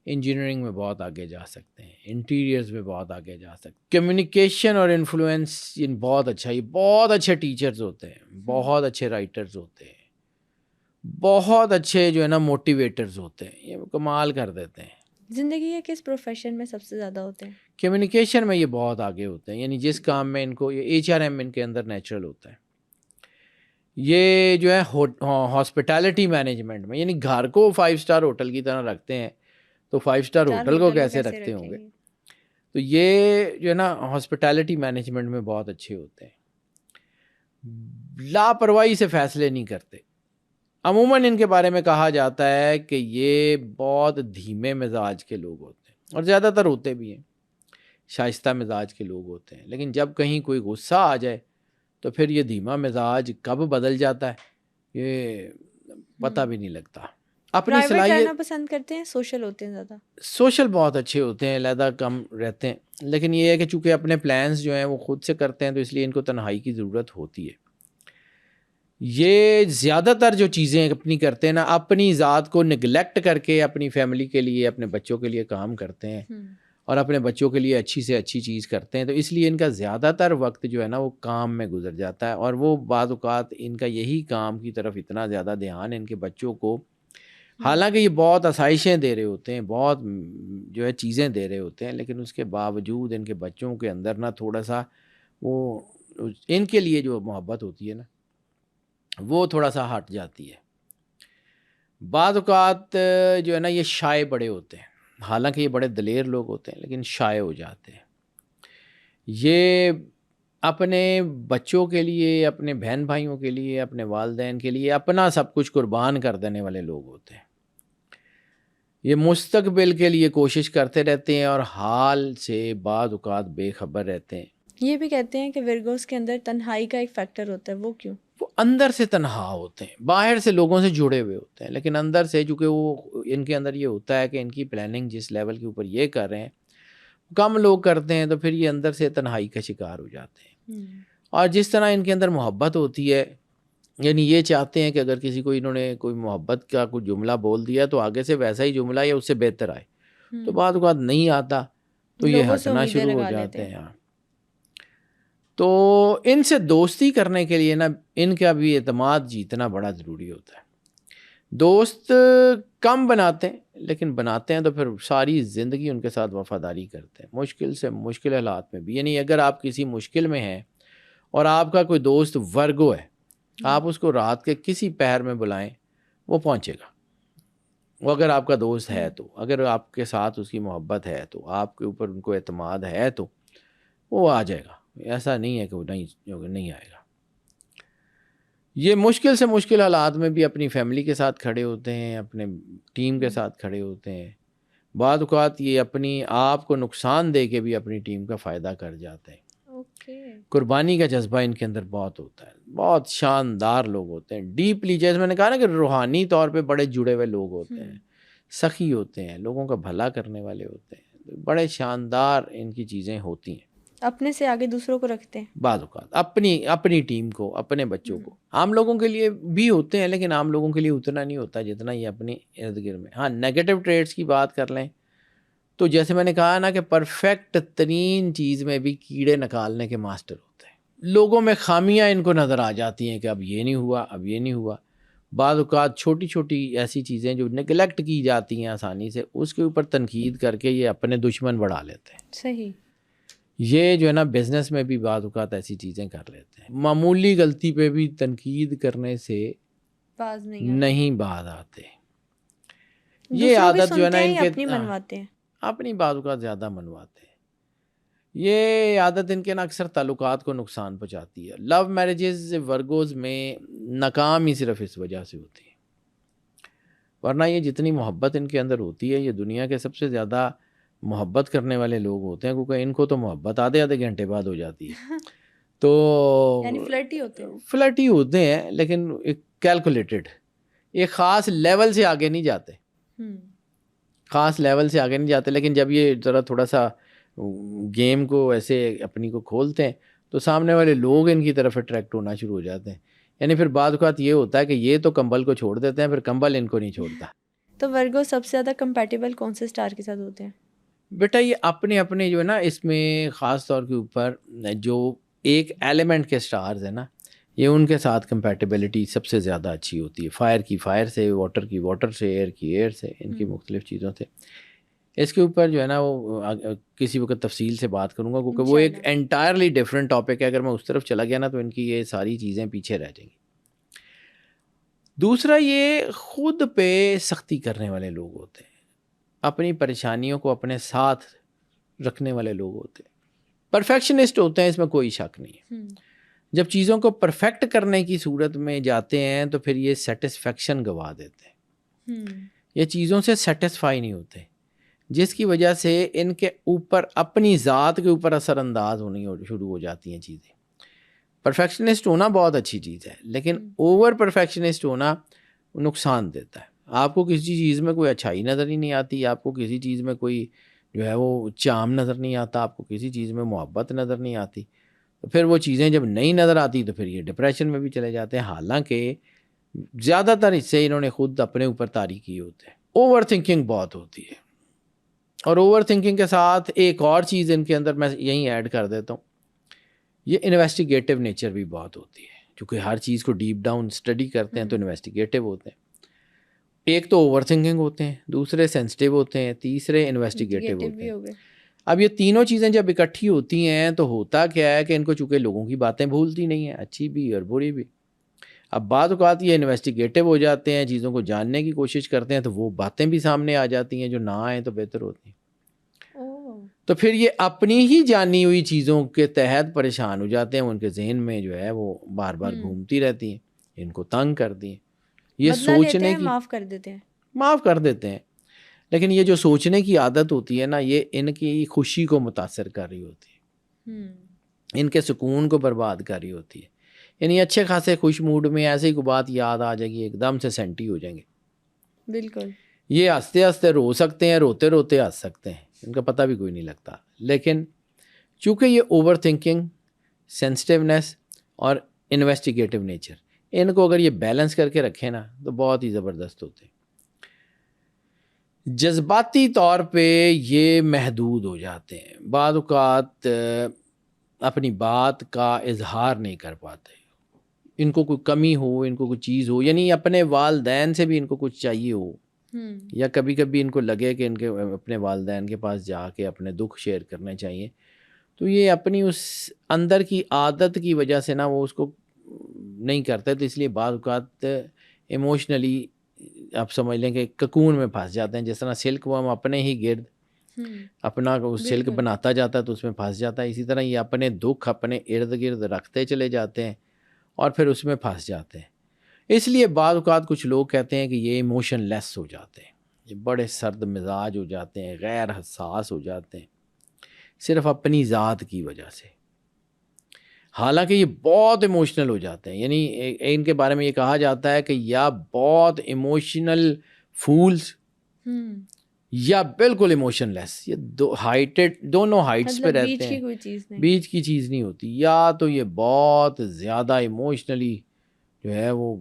انجینئرنگ میں بہت آگے جا سکتے ہیں، انٹیریئرز میں بہت آگے جا سکتے ہیں. کمیونیکیشن اور انفلوئنس ان بہت اچھا، یہ بہت اچھے ٹیچرز ہوتے ہیں، بہت اچھے رائٹرز ہوتے ہیں، بہت اچھے جو ہے نا موٹیویٹرز ہوتے ہیں. یہ کمال کر دیتے ہیں. زندگی کے کس پروفیشن میں سب سے زیادہ ہوتے ہیں؟ کمیونیکیشن میں یہ بہت آگے ہوتے ہیں. یعنی جس کام میں ان کو یہ HRM ان کے اندر نیچرل ہوتا ہے. یہ جو ہے ہاسپٹیلٹی مینجمنٹ میں، یعنی گھر کو 5 اسٹار ہوٹل کی طرح رکھتے ہیں، تو 5 اسٹار ہوٹل کو کیسے رکھتے ہوں گے. تو یہ جو ہے نا ہاسپٹیلٹی مینجمنٹ میں بہت اچھے ہوتے ہیں. لاپرواہی سے فیصلے نہیں کرتے. عموماً ان کے بارے میں کہا جاتا ہے کہ یہ بہت دھیمے مزاج کے لوگ ہوتے ہیں، اور زیادہ تر ہوتے بھی ہیں، شائستہ مزاج کے لوگ ہوتے ہیں. لیکن جب کہیں کوئی غصہ آ جائے تو پھر یہ دھیما مزاج کب بدل جاتا ہے یہ پتہ بھی نہیں لگتا. اپنی صلاحیت رہنا پسند کرتے ہیں، سوشل ہوتے ہیں زیادہ؟ سوشل بہت اچھے ہوتے ہیں، علیحدہ کم رہتے ہیں. لیکن یہ ہے کہ چونکہ اپنے پلانز جو ہیں وہ خود سے کرتے ہیں، تو اس لیے ان کو تنہائی کی ضرورت ہوتی ہے. یہ زیادہ تر جو چیزیں اپنی کرتے ہیں نا، اپنی ذات کو نگلیکٹ کر کے اپنی فیملی کے لیے، اپنے بچوں کے لیے کام کرتے ہیں، اور اپنے بچوں کے لیے اچھی سے اچھی چیز کرتے ہیں. تو اس لیے ان کا زیادہ تر وقت جو ہے نا وہ کام میں گزر جاتا ہے. اور وہ بعض اوقات ان کا یہی کام کی طرف اتنا زیادہ دھیان ان کے بچوں کو، حالانکہ یہ بہت آسائشیں دے رہے ہوتے ہیں، بہت جو ہے چیزیں دے رہے ہوتے ہیں، لیکن اس کے باوجود ان کے بچوں کے اندر نا تھوڑا سا وہ ان کے لیے جو محبت ہوتی ہے نا وہ تھوڑا سا ہٹ جاتی ہے. بعض اوقات جو ہے نا یہ شائع بڑے ہوتے ہیں، حالانکہ یہ بڑے دلیر لوگ ہوتے ہیں، لیکن شائع ہو جاتے ہیں. یہ اپنے بچوں کے لیے، اپنے بہن بھائیوں کے لیے، اپنے والدین کے لیے اپنا سب کچھ قربان کر دینے والے لوگ ہوتے ہیں. یہ مستقبل کے لیے کوشش کرتے رہتے ہیں، اور حال سے بعض اوقات بے خبر رہتے ہیں. یہ بھی کہتے ہیں کہ ورگوز کے اندر تنہائی کا ایک فیکٹر ہوتا ہے، وہ کیوں؟ وہ اندر سے تنہا ہوتے ہیں، باہر سے لوگوں سے جڑے ہوئے ہوتے ہیں، لیکن اندر سے چونکہ وہ ان کے اندر یہ ہوتا ہے کہ ان کی پلاننگ جس لیول کے اوپر یہ کر رہے ہیں کم لوگ کرتے ہیں، تو پھر یہ اندر سے تنہائی کا شکار ہو جاتے ہیں۔ اور جس طرح ان کے اندر محبت ہوتی ہے، یعنی یہ چاہتے ہیں کہ اگر کسی کو انہوں نے کوئی محبت کا کوئی جملہ بول دیا تو آگے سے ویسا ہی جملہ یا اس سے بہتر آئے، تو بعد اوقات نہیں آتا تو یہ لوگوں سے ہٹنا امیدیں شروع ہو لگا لیتے جاتے ہیں۔ تو ان سے دوستی کرنے کے لیے نا ان کا بھی اعتماد جیتنا بڑا ضروری ہوتا ہے۔ دوست کم بناتے ہیں، لیکن بناتے ہیں تو پھر ساری زندگی ان کے ساتھ وفاداری کرتے ہیں، مشکل سے مشکل حالات میں بھی۔ یعنی اگر آپ کسی مشکل میں ہیں اور آپ کا کوئی دوست ورگو ہے، آپ اس کو رات کے کسی پہر میں بلائیں وہ پہنچے گا، وہ اگر آپ کا دوست ہے تو، اگر آپ کے ساتھ اس کی محبت ہے تو، آپ کے اوپر ان کو اعتماد ہے تو وہ آ جائے گا، ایسا نہیں ہے کہ وہ نہیں آئے گا۔ یہ مشکل سے مشکل حالات میں بھی اپنی فیملی کے ساتھ کھڑے ہوتے ہیں، اپنے ٹیم کے ساتھ کھڑے ہوتے ہیں، بعض اوقات یہ اپنی آپ کو نقصان دے کے بھی اپنی ٹیم کا فائدہ کر جاتے ہیں۔ قربانی کا جذبہ ان کے اندر بہت ہوتا ہے، بہت شاندار لوگ ہوتے ہیں، ڈیپلی، جیسے میں نے کہا نا کہ روحانی طور پہ بڑے جڑے ہوئے لوگ ہوتے ہیں، سخی ہوتے ہیں، لوگوں کا بھلا کرنے والے ہوتے ہیں، بڑے شاندار ان کی چیزیں ہوتی ہیں۔ اپنے سے آگے دوسروں کو رکھتے ہیں، بعض اوقات اپنی ٹیم کو، اپنے بچوں کو، عام لوگوں کے لیے بھی ہوتے ہیں لیکن عام لوگوں کے لیے اتنا نہیں ہوتا جتنا یہ اپنی ارد گرد میں۔ ہاں، نیگیٹو ٹریٹس کی بات کر لیں تو جیسے میں نے کہا نا کہ پرفیکٹ ترین چیز میں بھی کیڑے نکالنے کے ماسٹر ہوتے ہیں۔ لوگوں میں خامیاں ان کو نظر آ جاتی ہیں کہ اب یہ نہیں ہوا، اب یہ نہیں ہوا۔ بعض اوقات چھوٹی چھوٹی ایسی چیزیں جو نگلیکٹ کی جاتی ہیں آسانی سے، اس کے اوپر تنقید کر کے یہ اپنے دشمن بڑھا لیتے ہیں۔ صحیح۔ یہ جو ہے نا بزنس میں بھی بعض اوقات ایسی چیزیں کر لیتے ہیں، معمولی غلطی پہ بھی تنقید کرنے سے باز نہیں باز آتے۔ یہ دوسروں کی عادت جو ہے نا سنتے ہیں ان یا کے اپنی منواتے ہیں؟ اپنی بعض اوقات زیادہ منواتے ہیں۔ یہ عادت ان کے نا اکثر تعلقات کو نقصان پہنچاتی ہے۔ لو میرجز ورگوز میں ناکام ہی صرف اس وجہ سے ہوتی ہے، ورنہ یہ جتنی محبت ان کے اندر ہوتی ہے، یہ دنیا کے سب سے زیادہ محبت کرنے والے لوگ ہوتے ہیں، کیونکہ ان کو تو محبت آدھے گھنٹے بعد ہو جاتی ہے، تو یعنی فلرٹی ہوتے ہیں، فلرٹی ہوتے ہیں لیکن کیلکولیٹڈ، ایک خاص لیول سے آگے نہیں جاتے، خاص لیول سے آگے نہیں جاتے، لیکن جب یہ ذرا تھوڑا سا گیم کو ایسے اپنی کو کھولتے ہیں تو سامنے والے لوگ ان کی طرف اٹریکٹ ہونا شروع ہو جاتے ہیں۔ یعنی پھر بعض اوقات یہ ہوتا ہے کہ یہ تو کمبل کو چھوڑ دیتے ہیں، پھر کمبل ان کو نہیں چھوڑتا۔ تو ورگو سب سے زیادہ کمپیٹیبل کون سے سٹار کے ساتھ ہوتے ہیں؟ بیٹا یہ اپنے جو ہے نا، اس میں خاص طور کے اوپر جو ایک ایلیمنٹ کے سٹارز ہیں نا، یہ ان کے ساتھ کمپیٹیبلٹی سب سے زیادہ اچھی ہوتی ہے۔ فائر کی فائر سے، واٹر کی واٹر سے، ایئر کی ایئر سے، ان کی مختلف چیزوں سے۔ اس کے اوپر جو ہے نا وہ کسی وقت تفصیل سے بات کروں گا، کیونکہ وہ ایک انٹائرلی ڈفرینٹ ٹاپک ہے، اگر میں اس طرف چلا گیا نا تو ان کی یہ ساری چیزیں پیچھے رہ جائیں گی۔ دوسرا، یہ خود پہ سختی کرنے والے لوگ ہوتے ہیں، اپنی پریشانیوں کو اپنے ساتھ رکھنے والے لوگ ہوتے ہیں، پرفیکشنسٹ ہوتے ہیں، اس میں کوئی شک نہیں ہے۔ جب چیزوں کو پرفیکٹ کرنے کی صورت میں جاتے ہیں تو پھر یہ سیٹسفیکشن گوا دیتے ہیں، یہ چیزوں سے سیٹسفائی نہیں ہوتے، جس کی وجہ سے ان کے اوپر اپنی ذات کے اوپر اثر انداز ہونی شروع ہو جاتی ہیں چیزیں۔ پرفیکشنسٹ ہونا بہت اچھی چیز ہے، لیکن اوور پرفیکشنسٹ ہونا نقصان دیتا ہے۔ آپ کو کسی چیز میں کوئی اچھائی نظر ہی نہیں آتی، آپ کو کسی چیز میں کوئی جو ہے وہ چام نظر نہیں آتا، آپ کو کسی چیز میں محبت نظر نہیں آتی، تو پھر وہ چیزیں جب نہیں نظر آتی تو پھر یہ ڈپریشن میں بھی چلے جاتے ہیں، حالانکہ زیادہ تر حصے انہوں نے خود اپنے اوپر طاری کیے ہوتے ہیں۔ اوور تھنکنگ بہت ہوتی ہے، اور اوور تھنکنگ کے ساتھ ایک اور چیز ان کے اندر میں یہیں ایڈ کر دیتا ہوں، یہ انویسٹیگیٹو نیچر بھی بہت ہوتی ہے، چونکہ ہر چیز کو ڈیپ ڈاؤن اسٹڈی کرتے ہیں تو انویسٹیگیٹو ہوتے ہیں۔ ایک تو اوور تھنکنگ ہوتے ہیں، دوسرے سینسٹیو ہوتے ہیں، تیسرے انویسٹیگیٹو ہوتے ہیں۔ اب یہ تینوں چیزیں جب اکٹھی ہوتی ہیں تو ہوتا کیا ہے کہ ان کو چونکہ لوگوں کی باتیں بھولتی نہیں ہیں، اچھی بھی اور بری بھی۔ اب بعض اوقات یہ انویسٹیگیٹو ہو جاتے ہیں، چیزوں کو جاننے کی کوشش کرتے ہیں تو وہ باتیں بھی سامنے آ جاتی ہیں جو نہ آئیں تو بہتر ہوتی ہیں۔ تو پھر یہ اپنی ہی جانی ہوئی چیزوں کے تحت پریشان ہو جاتے ہیں، ان کے ذہن میں جو ہے وہ بار بار گھومتی رہتی ہیں، ان کو تنگ کرتی ہیں۔ یہ سوچنے کی معاف کر دیتے ہیں، لیکن یہ جو سوچنے کی عادت ہوتی ہے نا، یہ ان کی خوشی کو متاثر کر رہی ہوتی ہے۔ ان کے سکون کو برباد کر رہی ہوتی ہے. یعنی اچھے خاصے خوش موڈ میں ایسے ہی کوئی بات یاد آ جائے گی، ایک دم سے سینٹی ہو جائیں گے. بالکل. یہ ہنستے ہنستے رو سکتے ہیں، روتے روتے ہنس سکتے ہیں، ان کا پتہ بھی کوئی نہیں لگتا. لیکن چونکہ یہ اوور تھنکنگ، سینسٹیونیس اور انویسٹیگیٹو نیچر، ان کو اگر یہ بیلنس کر کے رکھیں نا تو بہت ہی زبردست ہوتے ہیں. جذباتی طور پہ یہ محدود ہو جاتے ہیں، بعض اوقات اپنی بات کا اظہار نہیں کر پاتے. ان کو کوئی کمی ہو، ان کو کوئی چیز ہو، یعنی اپنے والدین سے بھی ان کو کچھ چاہیے ہو، یا کبھی کبھی ان کو لگے کہ ان کے اپنے والدین کے پاس جا کے اپنے دکھ شیئر کرنے چاہیے، تو یہ اپنی اس اندر کی عادت کی وجہ سے نا وہ اس کو نہیں کرتے. تو اس لیے بعض اوقات ایموشنلی آپ سمجھ لیں کہ ککون میں پھنس جاتے ہیں. جس طرح سلک وہ ہم اپنے ہی گرد اپنا سلک بناتا جاتا ہے تو اس میں پھنس جاتا ہے، اسی طرح یہ اپنے دکھ اپنے ارد گرد رکھتے چلے جاتے ہیں اور پھر اس میں پھنس جاتے ہیں. اس لیے بعض اوقات کچھ لوگ کہتے ہیں کہ یہ ایموشن لیس ہو جاتے ہیں، یہ بڑے سرد مزاج ہو جاتے ہیں، غیر حساس ہو جاتے ہیں صرف اپنی ذات کی وجہ سے. حالانکہ یہ بہت ایموشنل ہو جاتے ہیں. یعنی ان کے بارے میں یہ کہا جاتا ہے کہ یا بہت ایموشنل فولز یا بالکل ایموشن لیس. یہ دونوں ہائٹس پہ رہتے ہیں، بیچ کی چیز نہیں ہوتی. یا تو یہ بہت زیادہ ایموشنلی جو ہے وہ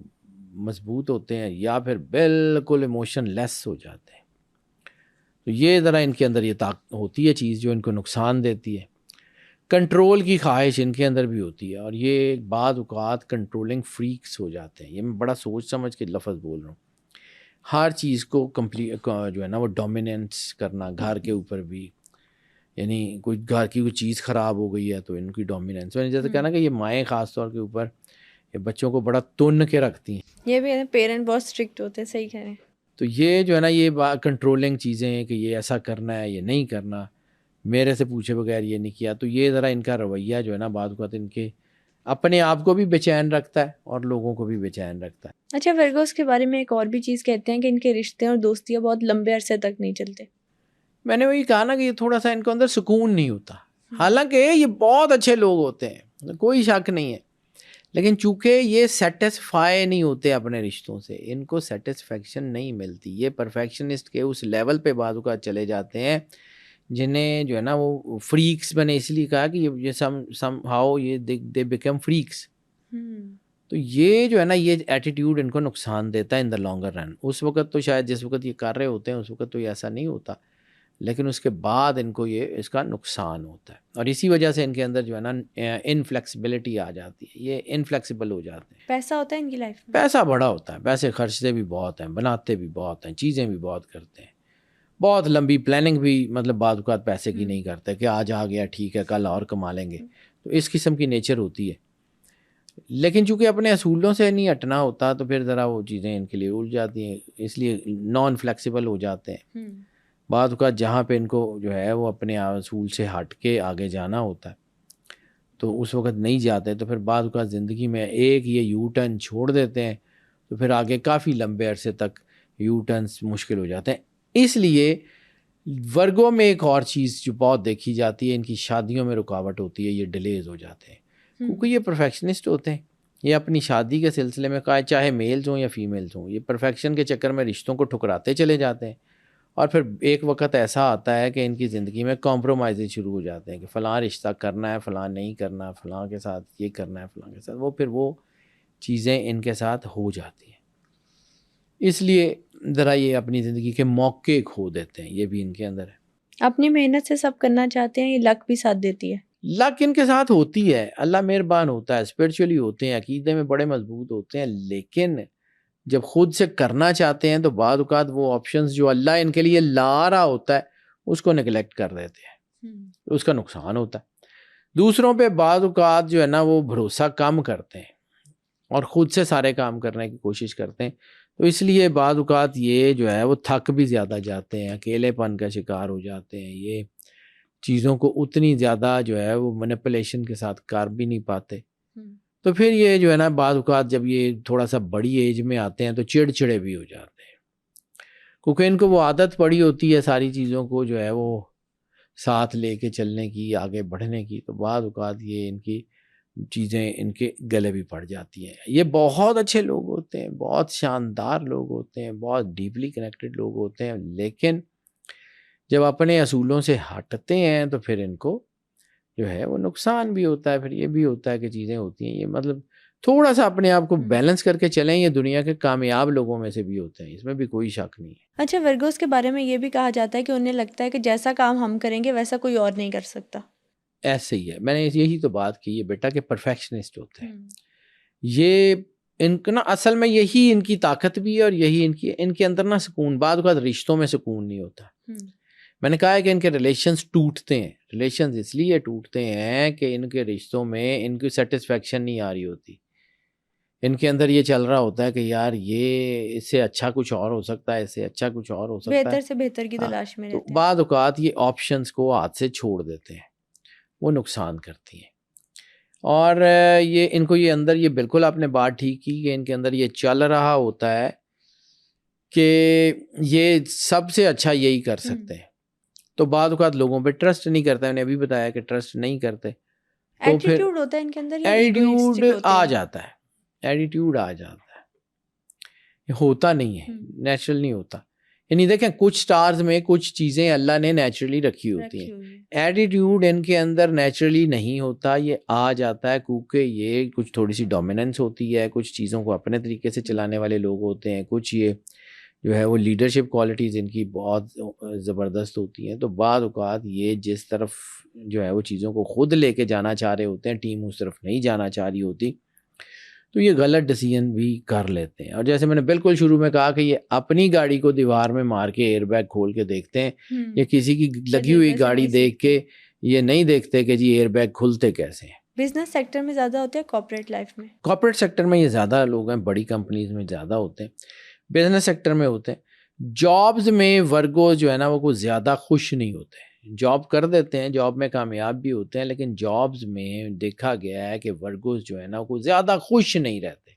مضبوط ہوتے ہیں، یا پھر بالکل ایموشن لیس ہو جاتے ہیں. تو یہ ذرا ان کے اندر یہ ہوتی ہے چیز جو ان کو نقصان دیتی ہے. کنٹرول کی خواہش ان کے اندر بھی ہوتی ہے، اور یہ بعض اوقات کنٹرولنگ فریکس ہو جاتے ہیں. یہ میں بڑا سوچ سمجھ کے لفظ بول رہا ہوں. ہر چیز کو جو ہے نا وہ ڈومیننس کرنا، گھر کے اوپر بھی. یعنی کوئی گھر کی کوئی چیز خراب ہو گئی ہے تو ان کی ڈومیننس. میں نے جیسے کہا نا کہ یہ مائیں خاص طور کے اوپر یہ بچوں کو بڑا تن کے رکھتی ہیں. یہ بھی پیرنٹ بہت اسٹرکٹ ہوتے ہیں، صحیح کہہ رہے ہیں. تو یہ جو ہے نا یہ کنٹرولنگ چیزیں ہیں کہ یہ ایسا کرنا ہے، یہ نہیں کرنا، میرے سے پوچھے بغیر یہ نہیں کیا. تو یہ ذرا ان کا رویہ جو ہے نا بعض اوقات ان کے اپنے آپ کو بھی بے چین رکھتا ہے اور لوگوں کو بھی بے چین رکھتا ہے. اچھا، ورگوز کے بارے میں ایک اور بھی چیز کہتے ہیں کہ ان کے رشتے اور دوستیاں بہت لمبے عرصے تک نہیں چلتے. میں نے وہی کہا نا کہ یہ تھوڑا سا ان کو اندر سکون نہیں ہوتا. حالانکہ یہ بہت اچھے لوگ ہوتے ہیں، کوئی شک نہیں ہے، لیکن چونکہ یہ سیٹسفائی نہیں ہوتے اپنے رشتوں سے، ان کو سیٹسفیکشن نہیں ملتی. یہ پرفیکشنسٹ کے اس لیول پہ بعض اوقات چلے جاتے ہیں جنہیں جو ہے نا وہ فریکس. میں نے اس لیے کہا کہ یہ سم ہاؤ یہ دے بیکم فریکس. تو یہ جو ہے نا یہ ایٹیٹیوڈ ان کو نقصان دیتا ہے ان دا لانگر رن. اس وقت تو شاید جس وقت یہ کر رہے ہوتے ہیں اس وقت تو یہ ایسا نہیں ہوتا، لیکن اس کے بعد ان کو یہ اس کا نقصان ہوتا ہے. اور اسی وجہ سے ان کے اندر جو ہے نا انفلیکسیبلٹی آ جاتی ہے، یہ انفلیکسیبل ہو جاتے ہیں. پیسہ ہوتا ہے ان کی لائف میں، پیسہ بڑا ہوتا ہے، پیسے خرچتے بھی بہت ہیں، بناتے بھی بہت ہیں، چیزیں بھی بہت کرتے ہیں، بہت لمبی پلاننگ بھی مطلب بعض اوقات پیسے کی نہیں کرتے کہ آج آ گیا ٹھیک ہے کل اور کما لیں گے. تو اس قسم کی نیچر ہوتی ہے. لیکن چونکہ اپنے اصولوں سے نہیں ہٹنا ہوتا تو پھر ذرا وہ چیزیں ان کے لیے الجھ جاتی ہیں، اس لیے نان فلیکسیبل ہو جاتے ہیں. بعض اوقات جہاں پہ ان کو جو ہے وہ اپنے اصول سے ہٹ کے آگے جانا ہوتا ہے تو اس وقت نہیں جاتے. تو پھر بعض اوقات زندگی میں ایک یہ یو ٹرن چھوڑ دیتے ہیں تو پھر آگے کافی لمبے عرصے تک یو ٹرنس مشکل ہو جاتے ہیں. اس لیے ورگوں میں ایک اور چیز جو بہت دیکھی جاتی ہے، ان کی شادیوں میں رکاوٹ ہوتی ہے، یہ ڈیلیز ہو جاتے ہیں کیونکہ یہ پرفیکشنسٹ ہوتے ہیں. یہ اپنی شادی کے سلسلے میں چاہے میلز ہوں یا فیمیلز ہوں، یہ پرفیکشن کے چکر میں رشتوں کو ٹھکراتے چلے جاتے ہیں. اور پھر ایک وقت ایسا آتا ہے کہ ان کی زندگی میں کمپرومائز شروع ہو جاتے ہیں کہ فلاں رشتہ کرنا ہے، فلاں نہیں کرنا، فلاں کے ساتھ یہ کرنا ہے، فلاں کے ساتھ پھر وہ چیزیں ان کے ساتھ ہو جاتی ہیں. اس لیے ذرا یہ اپنی زندگی کے موقع کھو دیتے ہیں، یہ بھی ان کے اندر ہے. اپنی محنت سے سب کرنا چاہتے ہیں، یہ لک بھی ساتھ دیتی ہے. لک ان کے ساتھ ہوتی ہے، اللہ مہربان ہوتا ہے، اسپرچولی ہوتے ہیں، عقیدے میں بڑے مضبوط ہوتے ہیں، لیکن جب خود سے کرنا چاہتے ہیں تو بعض اوقات وہ آپشنز جو اللہ ان کے لیے لا رہا ہوتا ہے اس کو نگلیکٹ کر دیتے ہیں، اس کا نقصان ہوتا ہے. دوسروں پہ بعض اوقات جو ہے نا وہ بھروسہ کم کرتے ہیں اور خود سے سارے کام کرنے کی کوشش کرتے ہیں. تو اس لیے بعض اوقات یہ جو ہے وہ تھک بھی زیادہ جاتے ہیں، اکیلے پن کا شکار ہو جاتے ہیں، یہ چیزوں کو اتنی زیادہ جو ہے وہ مینیپولیشن کے ساتھ کر بھی نہیں پاتے. تو پھر یہ جو ہے نا بعض اوقات جب یہ تھوڑا سا بڑی ایج میں آتے ہیں تو چڑچڑے بھی ہو جاتے ہیں کیونکہ ان کو وہ عادت پڑی ہوتی ہے ساری چیزوں کو جو ہے وہ ساتھ لے کے چلنے کی، آگے بڑھنے کی، تو بعض اوقات یہ ان کی چیزیں ان کے گلے بھی پڑ جاتی ہیں. یہ بہت اچھے لوگ ہوتے ہیں، بہت شاندار لوگ ہوتے ہیں، بہت ڈیپلی کنیکٹڈ لوگ ہوتے ہیں، لیکن جب اپنے اصولوں سے ہٹتے ہیں تو پھر ان کو جو ہے وہ نقصان بھی ہوتا ہے. پھر یہ بھی ہوتا ہے کہ چیزیں ہوتی ہیں، یہ مطلب تھوڑا سا اپنے آپ کو بیلنس کر کے چلیں. یہ دنیا کے کامیاب لوگوں میں سے بھی ہوتے ہیں، اس میں بھی کوئی شک نہیں ہے. اچھا، ورگوز کے بارے میں یہ بھی کہا جاتا ہے کہ انہیں لگتا ہے کہ جیسا کام ہم کریں گے ویسا کوئی اور نہیں کر سکتا. ایسے ہی ہے، میں نے یہی تو بات کی ہے بیٹا کہ پرفیکشنسٹ ہوتے ہیں. یہ ان کو نا اصل میں یہی ان کی طاقت بھی ہے، اور یہی ان کے اندر نا سکون، بعض اوقات رشتوں میں سکون نہیں ہوتا. میں نے کہا ہے کہ ان کے ریلیشنز ٹوٹتے ہیں. ریلیشنز اس لیے ٹوٹتے ہیں کہ ان کے رشتوں میں ان کی سیٹسفیکشن نہیں آ رہی ہوتی. ان کے اندر یہ چل رہا ہوتا ہے کہ یار یہ اس سے اچھا کچھ اور ہو سکتا ہے، اس سے اچھا کچھ اور ہو سکتا ہے، بہتر سے بہتر کی تلاش میں تو رہتے ہیں. بعض اوقات یہ آپشنز کو ہاتھ سے چھوڑ دیتے ہیں، وہ نقصان کرتی ہیں. اور یہ ان کو یہ اندر یہ بالکل آپ نے بات ٹھیک کی کہ ان کے اندر یہ چل رہا ہوتا ہے کہ یہ سب سے اچھا یہی کر سکتے ہیں. تو بعض اوقات لوگوں پہ ٹرسٹ نہیں کرتا. میں نے ابھی بتایا کہ ٹرسٹ نہیں کرتے، تو پھر ایٹیٹیوڈ ہوتا ہے ان کے اندر، ایٹیٹیوڈ آ جاتا ہے. ایٹیٹیوڈ آ جاتا ہے، ہوتا نہیں ہے، نیچرل نہیں ہوتا. یعنی دیکھیں کچھ سٹارز میں کچھ چیزیں اللہ نے نیچرلی رکھی ہوتی ہیں. ایٹیٹیوڈ ان کے اندر نیچرلی نہیں ہوتا، یہ آ جاتا ہے کیونکہ یہ کچھ تھوڑی سی ڈومیننس ہوتی ہے، کچھ چیزوں کو اپنے طریقے سے چلانے والے لوگ ہوتے ہیں، کچھ یہ جو ہے وہ لیڈرشپ کوالٹیز ان کی بہت زبردست ہوتی ہیں. تو بعض اوقات یہ جس طرف جو ہے وہ چیزوں کو خود لے کے جانا چاہ رہے ہوتے ہیں، ٹیم اس طرف نہیں جانا چاہ رہی ہوتی، تو یہ غلط ڈیسیژن بھی کر لیتے ہیں. اور جیسے میں نے بالکل شروع میں کہا کہ یہ اپنی گاڑی کو دیوار میں مار کے ایئر بیگ کھول کے دیکھتے ہیں، یا کسی کی لگی ہوئی گاڑی دیکھ کے یہ نہیں دیکھتے کہ جی ایئر بیگ کھلتے کیسے ہیں. بزنس سیکٹر میں زیادہ ہوتے ہیں، کارپوریٹ لائف میں، کارپوریٹ سیکٹر میں یہ زیادہ لوگ ہیں، بڑی کمپنیز میں زیادہ ہوتے ہیں، بزنس سیکٹر میں ہوتے ہیں. جابز میں ورگو جو ہے نا وہ کوئی زیادہ خوش نہیں ہوتے. جاب کر دیتے ہیں، جاب میں کامیاب بھی ہوتے ہیں، لیکن جابز میں دیکھا گیا ہے کہ ورگوز جو ہے نا وہ زیادہ خوش نہیں رہتے.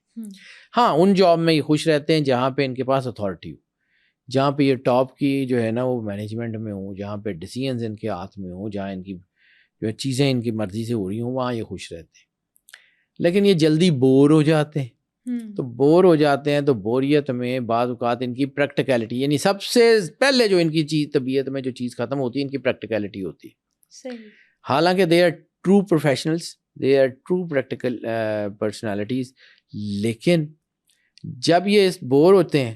ہاں ان جاب میں یہ خوش رہتے ہیں جہاں پہ ان کے پاس اتھارٹی ہو، جہاں پہ یہ ٹاپ کی جو ہے نا وہ مینجمنٹ میں ہوں، جہاں پہ ڈیسیژنز ان کے ہاتھ میں ہوں، جہاں ان کی جو چیزیں ان کی مرضی سے ہو رہی ہوں، وہاں یہ خوش رہتے ہیں. لیکن یہ جلدی بور ہو جاتے ہیں. تو بور ہو جاتے ہیں تو بوریت میں بعض اوقات ان کی پریکٹیکلٹی، یعنی سب سے پہلے جو ان کی چیز طبیعت میں جو چیز ختم ہوتی ہے ان کی پریکٹیکلٹی ہوتی ہے. صحیح. حالانکہ they are true professionals, they are true practical personalities, لیکن جب یہ بور ہوتے ہیں،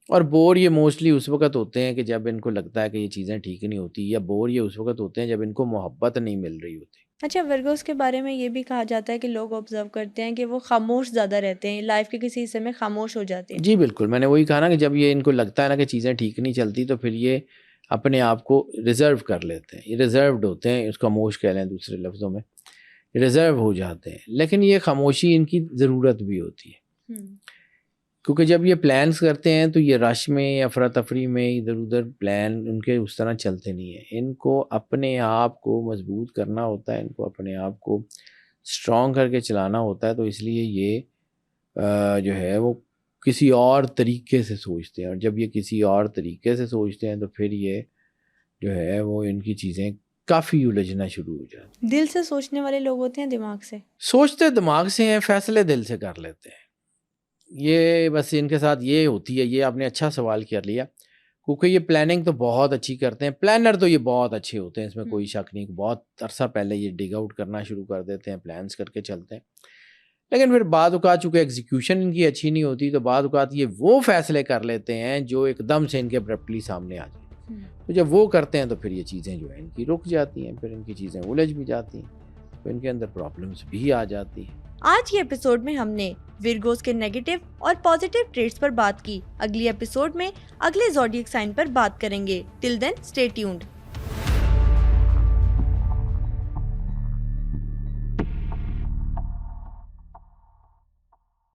اور بور یہ موسٹلی اس وقت ہوتے ہیں کہ جب ان کو لگتا ہے کہ یہ چیزیں ٹھیک نہیں ہوتی، یا بور یہ اس وقت ہوتے ہیں جب ان کو محبت نہیں مل رہی ہوتی. اچھا، ورگوز کے بارے میں یہ بھی کہا جاتا ہے کہ لوگ آبزرو کرتے ہیں کہ وہ خاموش زیادہ رہتے ہیں، لائف کے کسی حصے میں خاموش ہو جاتے ہیں. جی بالکل، میں نے وہی کہا نا کہ جب یہ ان کو لگتا ہے نا کہ چیزیں ٹھیک نہیں چلتی تو پھر یہ اپنے آپ کو ریزرو کر لیتے ہیں. یہ ریزروڈ ہوتے ہیں، اس کو خاموش کہہ لیں دوسرے لفظوں میں، ریزرو ہو جاتے ہیں. لیکن یہ خاموشی ان کی ضرورت بھی ہوتی ہے، کیونکہ جب یہ پلانس کرتے ہیں تو یہ رش میں، افراتفری میں، ادھر ادھر پلان ان کے اس طرح چلتے نہیں ہیں. ان کو اپنے آپ کو مضبوط کرنا ہوتا ہے، ان کو اپنے آپ کو اسٹرانگ کر کے چلانا ہوتا ہے. تو اس لیے یہ جو ہے وہ کسی اور طریقے سے سوچتے ہیں، اور جب یہ کسی اور طریقے سے سوچتے ہیں تو پھر یہ جو ہے وہ ان کی چیزیں کافی الجھنا شروع ہو جاتی ہیں. دل سے سوچنے والے لوگ ہوتے ہیں، دماغ سے سوچتے دماغ سے ہیں، فیصلے دل سے کر لیتے ہیں. یہ بس ان کے ساتھ یہ ہوتی ہے. یہ آپ نے اچھا سوال کر لیا، کیونکہ یہ پلاننگ تو بہت اچھی کرتے ہیں. پلانر تو یہ بہت اچھے ہوتے ہیں، اس میں کوئی شک نہیں. بہت عرصہ پہلے یہ ڈگ آؤٹ کرنا شروع کر دیتے ہیں، پلانس کر کے چلتے ہیں. لیکن پھر بعض اوقات چونکہ ایگزیکیوشن ان کی اچھی نہیں ہوتی، تو بعض اوقات یہ وہ فیصلے کر لیتے ہیں جو ایک دم سے ان کے ابرپٹلی سامنے آ جائیں. تو جب وہ کرتے ہیں تو پھر یہ چیزیں جو ہیں ان کی رک جاتی ہیں، پھر ان کی چیزیں الجھ بھی جاتی ہیں، تو ان کے اندر پرابلمس بھی آ جاتی ہیں. آج کے ایپیسوڈ میں ہم نے ورگوز کے نیگیٹو اور پازیٹیو ٹریٹس پر بات کی. اگلی ایپیسوڈ میں اگلے زوڈیک سائن پر بات کریں گے. ٹل دین اسٹے ٹیونڈ.